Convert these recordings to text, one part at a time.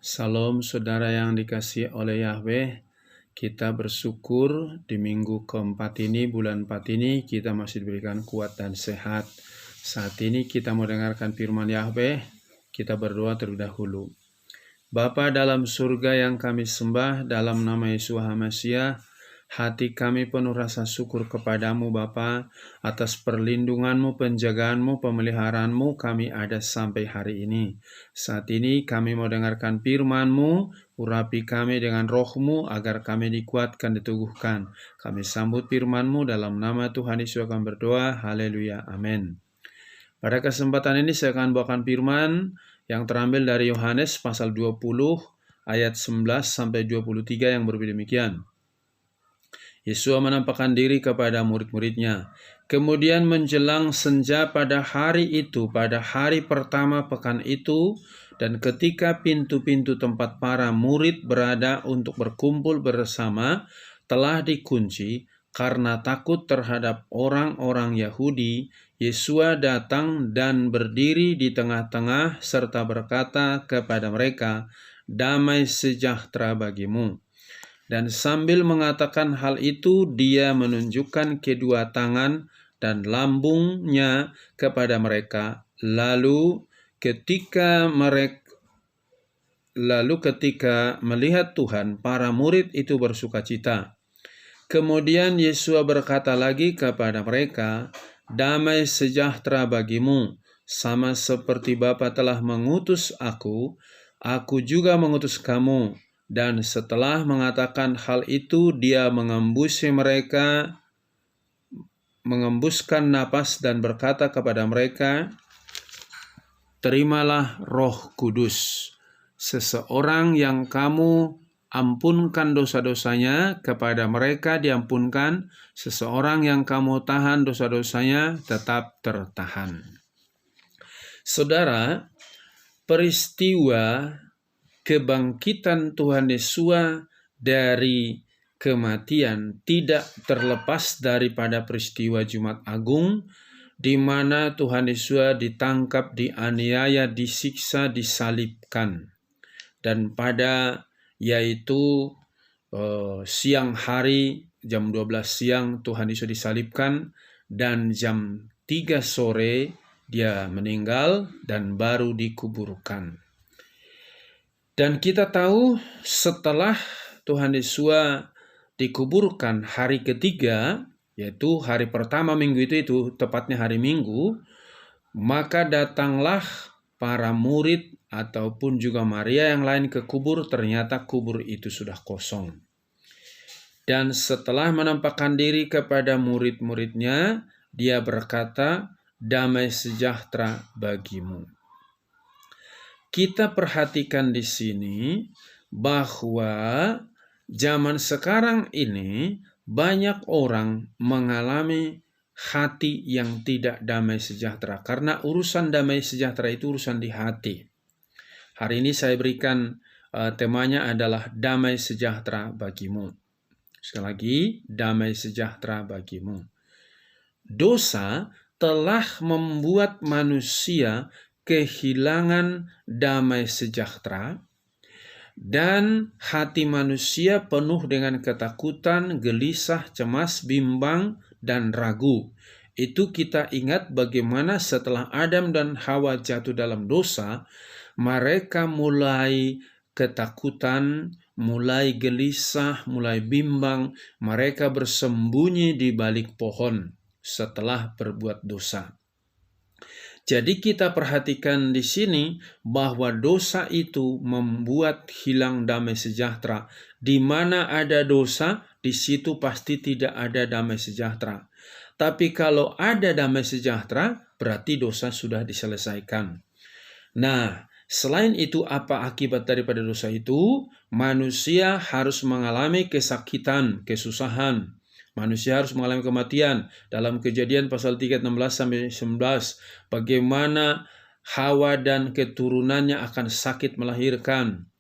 Salam saudara yang dikasihi oleh Yahweh. Kita bersyukur di minggu keempat ini, bulan 4 ini, kita masih diberikan kuat dan sehat. Saat ini kita mau dengarkan firman Yahweh. Kita berdoa terlebih dahulu. Bapa dalam surga yang kami sembah, dalam nama Yesus HaMasiah, hati kami penuh rasa syukur kepadamu Bapa, atas perlindunganmu, penjagaanmu, pemeliharaanmu kami ada sampai hari ini. Saat ini kami mau dengarkan firman-Mu, urapi kami dengan roh-Mu agar kami dikuatkan, diteguhkan. Kami sambut firman-Mu dalam nama Tuhan Yesus akan berdoa, haleluya, amin. Pada kesempatan ini saya akan bawakan firman yang terambil dari Yohanes pasal 20 ayat 11 sampai 23 yang berbunyi demikian. Yesus menampakkan diri kepada murid-muridnya. Kemudian menjelang senja pada hari itu, pada hari pertama pekan itu, dan ketika pintu-pintu tempat para murid berada untuk berkumpul bersama telah dikunci karena takut terhadap orang-orang Yahudi, Yesus datang dan berdiri di tengah-tengah serta berkata kepada mereka, "Damai sejahtera bagimu." Dan sambil mengatakan hal itu, dia menunjukkan kedua tangan dan lambungnya kepada mereka. Lalu ketika melihat Tuhan, para murid itu bersukacita. Kemudian Yesus berkata lagi kepada mereka, "Damai sejahtera bagimu, sama seperti Bapa telah mengutus aku juga mengutus kamu." Dan setelah mengatakan hal itu, dia mengembuskan napas dan berkata kepada mereka, "Terimalah Roh Kudus. Seseorang yang kamu ampunkan dosa-dosanya, kepada mereka diampunkan. Seseorang yang kamu tahan dosa-dosanya, tetap tertahan." Saudara, peristiwa kebangkitan Tuhan Yesus dari kematian tidak terlepas daripada peristiwa Jumat Agung, di mana Tuhan Yesus ditangkap, dianiaya, disiksa, disalibkan. Dan pada siang hari jam 12 siang Tuhan Yesus disalibkan, dan jam 3 sore dia meninggal dan baru dikuburkan. Dan kita tahu setelah Tuhan Yesus dikuburkan hari ketiga, yaitu hari pertama minggu itu tepatnya hari Minggu, maka datanglah para murid ataupun juga Maria yang lain ke kubur. Ternyata kubur itu sudah kosong. Dan setelah menampakkan diri kepada murid-muridnya, dia berkata, "Damai sejahtera bagimu." Kita perhatikan di sini bahwa zaman sekarang ini banyak orang mengalami hati yang tidak damai sejahtera, karena urusan damai sejahtera itu urusan di hati. Hari ini saya berikan temanya adalah damai sejahtera bagimu. Sekali lagi, damai sejahtera bagimu. Dosa telah membuat manusia kehilangan damai sejahtera, dan hati manusia penuh dengan ketakutan, gelisah, cemas, bimbang, dan ragu. Itu kita ingat bagaimana setelah Adam dan Hawa jatuh dalam dosa, mereka mulai ketakutan, mulai gelisah, mulai bimbang. Mereka bersembunyi di balik pohon setelah berbuat dosa. Jadi kita perhatikan di sini bahwa dosa itu membuat hilang damai sejahtera. Di mana ada dosa, di situ pasti tidak ada damai sejahtera. Tapi kalau ada damai sejahtera, berarti dosa sudah diselesaikan. Nah, selain itu, apa akibat daripada dosa itu? Manusia harus mengalami kesakitan, kesusahan. Manusia harus mengalami kematian. Dalam Kejadian pasal 3, 16-19, bagaimana Hawa dan keturunannya akan sakit melahirkan.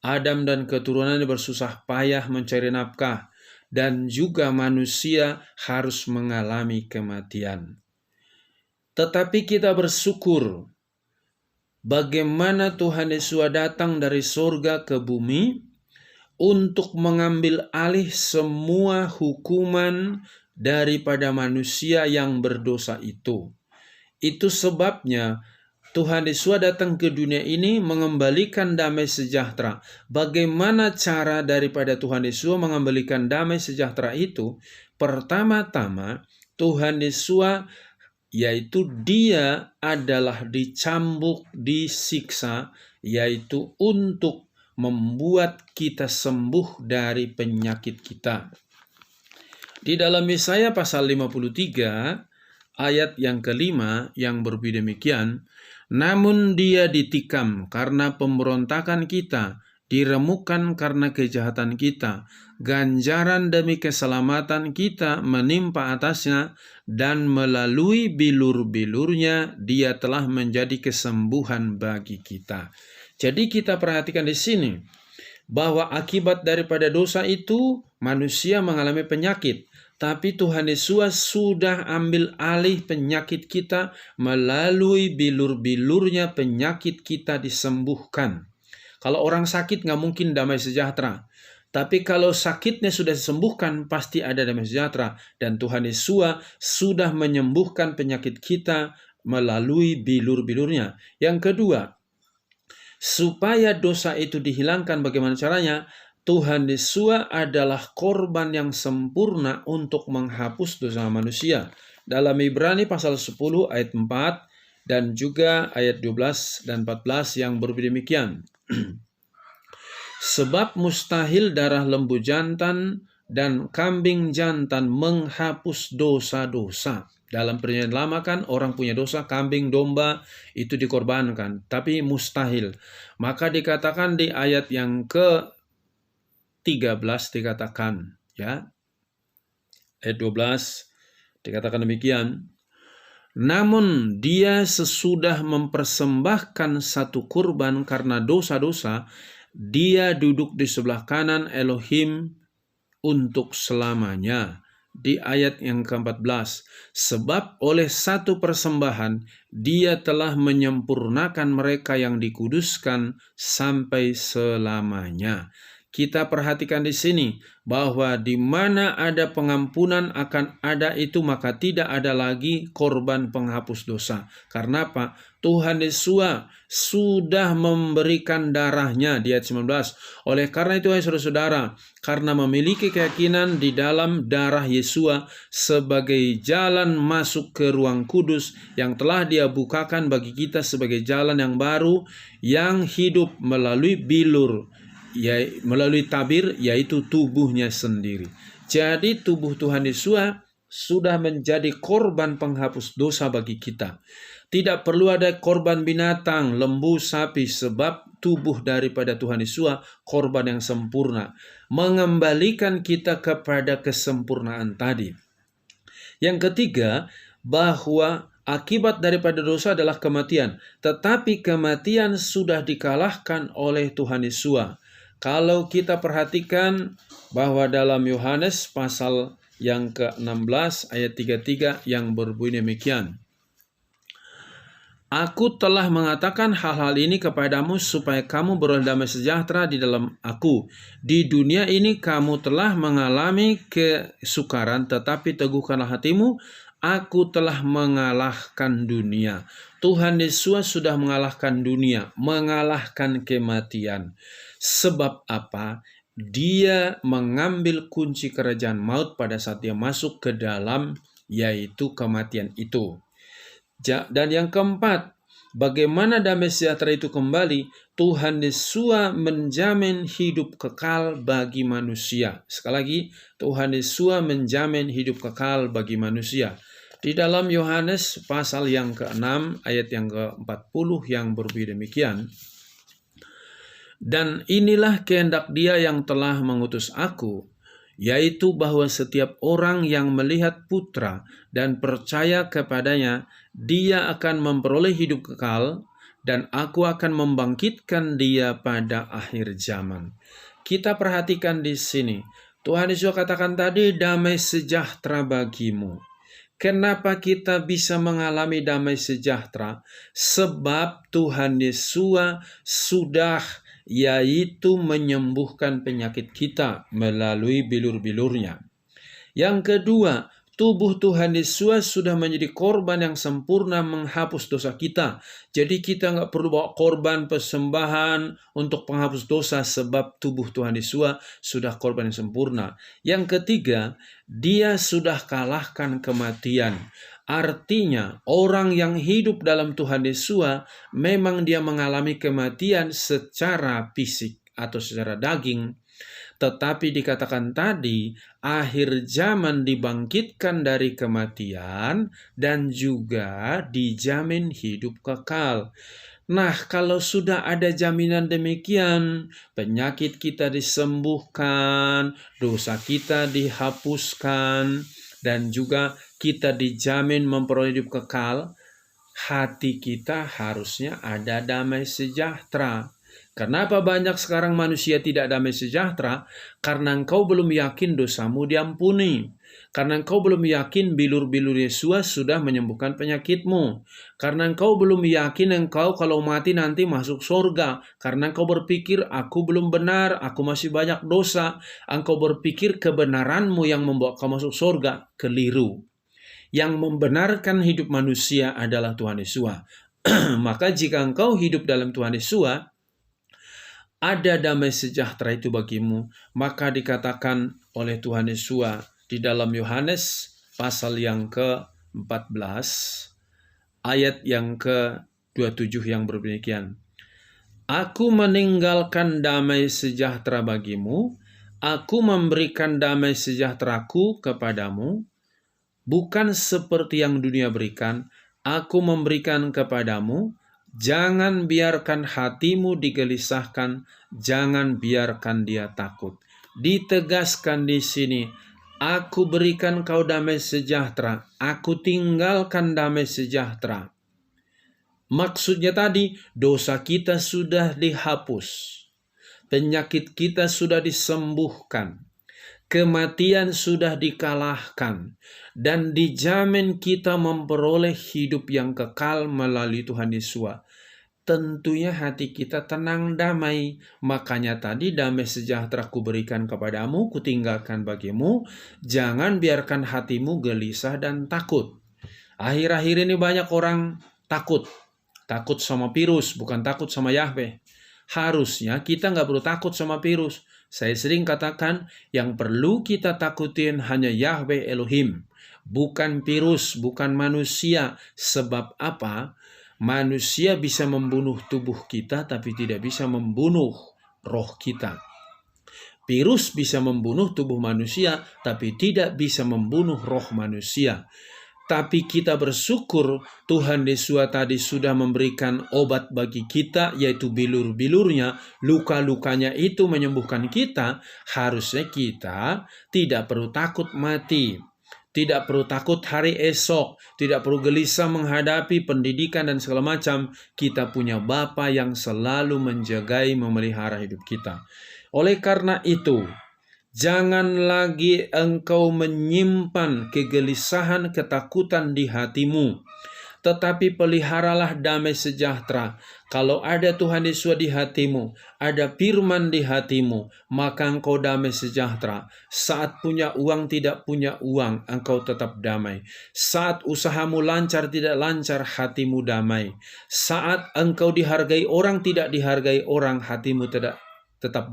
Adam dan keturunannya bersusah payah mencari nafkah. Dan juga manusia harus mengalami kematian. Tetapi kita bersyukur bagaimana Tuhan Yesus datang dari surga ke bumi untuk mengambil alih semua hukuman daripada manusia yang berdosa itu. Itu sebabnya Tuhan Yesus datang ke dunia ini mengembalikan damai sejahtera. Bagaimana cara daripada Tuhan Yesus mengembalikan damai sejahtera itu? Pertama-tama, Tuhan Yesus yaitu dia adalah dicambuk, disiksa, yaitu untuk membuat kita sembuh dari penyakit kita. Di dalam Yesaya pasal 53 ayat yang kelima yang berbunyi demikian, namun dia ditikam karena pemberontakan kita, diremukkan karena kejahatan kita, ganjaran demi keselamatan kita menimpa atasnya, dan melalui bilur-bilurnya dia telah menjadi kesembuhan bagi kita. Jadi kita perhatikan di sini bahwa akibat daripada dosa itu manusia mengalami penyakit. Tapi Tuhan Yesus sudah ambil alih penyakit kita melalui bilur-bilurnya, penyakit kita disembuhkan. Kalau orang sakit nggak mungkin damai sejahtera. Tapi kalau sakitnya sudah disembuhkan, pasti ada damai sejahtera. Dan Tuhan Yesus sudah menyembuhkan penyakit kita melalui bilur-bilurnya. Yang kedua, supaya dosa itu dihilangkan, bagaimana caranya? Tuhan Yesus adalah korban yang sempurna untuk menghapus dosa manusia. Dalam Ibrani pasal 10 ayat 4 dan juga ayat 12 dan 14 yang berbunyi demikian. Sebab mustahil darah lembu jantan dan kambing jantan menghapus dosa-dosa. Dalam perjanjian lama kan orang punya dosa, kambing, domba itu dikorbankan. Tapi mustahil. Maka dikatakan di ayat yang ke-13 dikatakan, ya, ayat 12 dikatakan demikian. Namun dia sesudah mempersembahkan satu kurban karena dosa-dosa, dia duduk di sebelah kanan Elohim untuk selamanya. Di ayat yang ke-14, sebab oleh satu persembahan dia telah menyempurnakan mereka yang dikuduskan sampai selamanya. Kita perhatikan di sini bahwa di mana ada pengampunan akan ada itu, maka tidak ada lagi korban penghapus dosa. Karena apa? Tuhan Yesus sudah memberikan darahnya di ayat 19. Oleh karena itu, saudara-saudara, karena memiliki keyakinan di dalam darah Yesus sebagai jalan masuk ke ruang kudus yang telah dia bukakan bagi kita sebagai jalan yang baru yang hidup melalui bilur, melalui tabir, yaitu tubuhnya sendiri. Jadi tubuh Tuhan Yesus sudah menjadi korban penghapus dosa bagi kita. Tidak perlu ada korban binatang, lembu, sapi, sebab tubuh daripada Tuhan Yesus korban yang sempurna, mengembalikan kita kepada kesempurnaan tadi. Yang ketiga, bahwa akibat daripada dosa adalah kematian, tetapi kematian sudah dikalahkan oleh Tuhan Yesus. Kalau kita perhatikan bahwa dalam Yohanes pasal yang ke-16 ayat 33 yang berbunyi demikian. Aku telah mengatakan hal-hal ini kepadamu supaya kamu beroleh damai sejahtera di dalam aku. Di dunia ini kamu telah mengalami kesukaran, tetapi teguhkanlah hatimu. Aku telah mengalahkan dunia. Tuhan Yesus sudah mengalahkan dunia, mengalahkan kematian. Sebab apa? Dia mengambil kunci kerajaan maut pada saat dia masuk ke dalam, yaitu kematian itu. Dan yang keempat, bagaimana damai sejahtera itu kembali? Tuhan Yesus menjamin hidup kekal bagi manusia. Sekali lagi, Tuhan Yesus menjamin hidup kekal bagi manusia. Di dalam Yohanes pasal yang ke-6 ayat yang ke-40 yang berbunyi demikian. Dan inilah kehendak Dia yang telah mengutus aku, yaitu bahwa setiap orang yang melihat Putra dan percaya kepadanya, dia akan memperoleh hidup kekal, dan aku akan membangkitkan dia pada akhir zaman. Kita perhatikan di sini, Tuhan Yesus katakan tadi, damai sejahtera bagimu. Kenapa kita bisa mengalami damai sejahtera? Sebab Tuhan Yesus sudah yaitu menyembuhkan penyakit kita melalui bilur-bilurnya. Yang kedua, tubuh Tuhan Yesus sudah menjadi korban yang sempurna menghapus dosa kita. Jadi kita nggak perlu bawa korban persembahan untuk penghapus dosa sebab tubuh Tuhan Yesus sudah korban yang sempurna. Yang ketiga, Dia sudah kalahkan kematian. Artinya orang yang hidup dalam Tuhan Yesus memang dia mengalami kematian secara fisik atau secara daging. Tetapi dikatakan tadi, akhir zaman dibangkitkan dari kematian dan juga dijamin hidup kekal. Nah, kalau sudah ada jaminan demikian, penyakit kita disembuhkan, dosa kita dihapuskan, dan juga kita dijamin memperoleh hidup kekal, hati kita harusnya ada damai sejahtera. Kenapa banyak sekarang manusia tidak damai sejahtera? Karena engkau belum yakin dosamu diampuni. Karena engkau belum yakin bilur-bilur Yesus sudah menyembuhkan penyakitmu. Karena engkau belum yakin engkau kalau mati nanti masuk surga. Karena engkau berpikir aku belum benar, aku masih banyak dosa. Engkau berpikir kebenaranmu yang membawa kau masuk surga. Keliru. Yang membenarkan hidup manusia adalah Tuhan Yesus. Maka jika engkau hidup dalam Tuhan Yesus, ada damai sejahtera itu bagimu, maka dikatakan oleh Tuhan Yesus di dalam Yohanes pasal yang ke-14 ayat yang ke-27 yang berdemikian. Aku meninggalkan damai sejahtera bagimu, aku memberikan damai sejahteraku kepadamu, bukan seperti yang dunia berikan, aku memberikan kepadamu. Jangan biarkan hatimu digelisahkan, jangan biarkan dia takut. Ditegaskan di sini, aku berikan kau damai sejahtera, aku tinggalkan damai sejahtera. Maksudnya tadi, dosa kita sudah dihapus, penyakit kita sudah disembuhkan, kematian sudah dikalahkan, dan dijamin kita memperoleh hidup yang kekal melalui Tuhan Yesus. Tentunya hati kita tenang damai. Makanya tadi damai sejahtera kuberikan kepadamu, kutinggalkan bagimu. Jangan biarkan hatimu gelisah dan takut. Akhir-akhir ini banyak orang takut. Takut sama virus, bukan takut sama Yahweh. Harusnya kita nggak perlu takut sama virus. Saya sering katakan, yang perlu kita takutin hanya Yahweh Elohim, bukan virus, bukan manusia. Sebab apa? Manusia bisa membunuh tubuh kita, tapi tidak bisa membunuh roh kita. Virus bisa membunuh tubuh manusia, tapi tidak bisa membunuh roh manusia. Tapi kita bersyukur Tuhan Yesus tadi sudah memberikan obat bagi kita, yaitu bilur-bilurnya, luka-lukanya itu menyembuhkan kita. Harusnya kita tidak perlu takut mati, tidak perlu takut hari esok, tidak perlu gelisah menghadapi pendidikan dan segala macam. Kita punya Bapa yang selalu menjagai, memelihara hidup kita. Oleh karena itu, jangan lagi engkau menyimpan kegelisahan, ketakutan di hatimu, tetapi peliharalah damai sejahtera. Kalau ada Tuhan Yesus di hatimu, ada firman di hatimu, maka engkau damai sejahtera. Saat punya uang, tidak punya uang, engkau tetap damai. Saat usahamu lancar, tidak lancar, hatimu damai. Saat engkau dihargai orang, tidak dihargai orang, hatimu tetap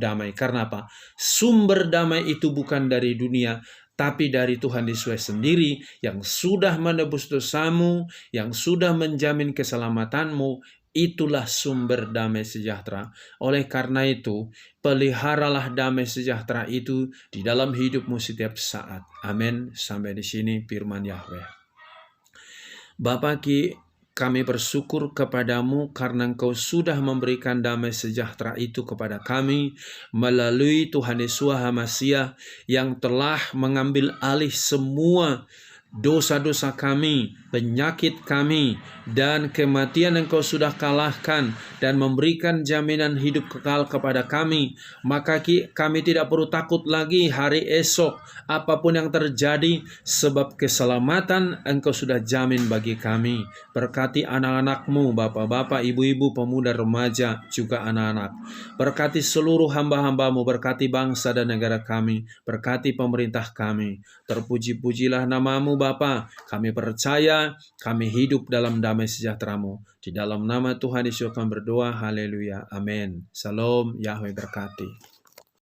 damai. Karena apa? Sumber damai itu bukan dari dunia, tapi dari Tuhan Yesus sendiri yang sudah menebus dosamu, yang sudah menjamin keselamatanmu. Itulah sumber damai sejahtera. Oleh karena itu, peliharalah damai sejahtera itu di dalam hidupmu setiap saat. Amin. Sampai di sini firman Yahweh. Bapa, kami bersyukur kepadamu karena Engkau sudah memberikan damai sejahtera itu kepada kami melalui Tuhan Yesus HaMasiah yang telah mengambil alih semua dosa-dosa kami, penyakit kami, dan kematian Engkau sudah kalahkan dan memberikan jaminan hidup kekal kepada kami. Maka kami tidak perlu takut lagi hari esok, apapun yang terjadi, sebab keselamatan Engkau sudah jamin bagi kami. Berkati anak-anak-Mu, bapak-bapak, ibu-ibu, pemuda, remaja, juga anak-anak. Berkati seluruh hamba-hamba-Mu, berkati bangsa dan negara kami, berkati pemerintah kami. Terpuji-pujilah nama-Mu Bapa. Kami percaya, kami hidup dalam damai sejahtera-Mu. Di dalam nama Tuhan Yesus kami berdoa, haleluya, amin. Salam, Yahweh berkati.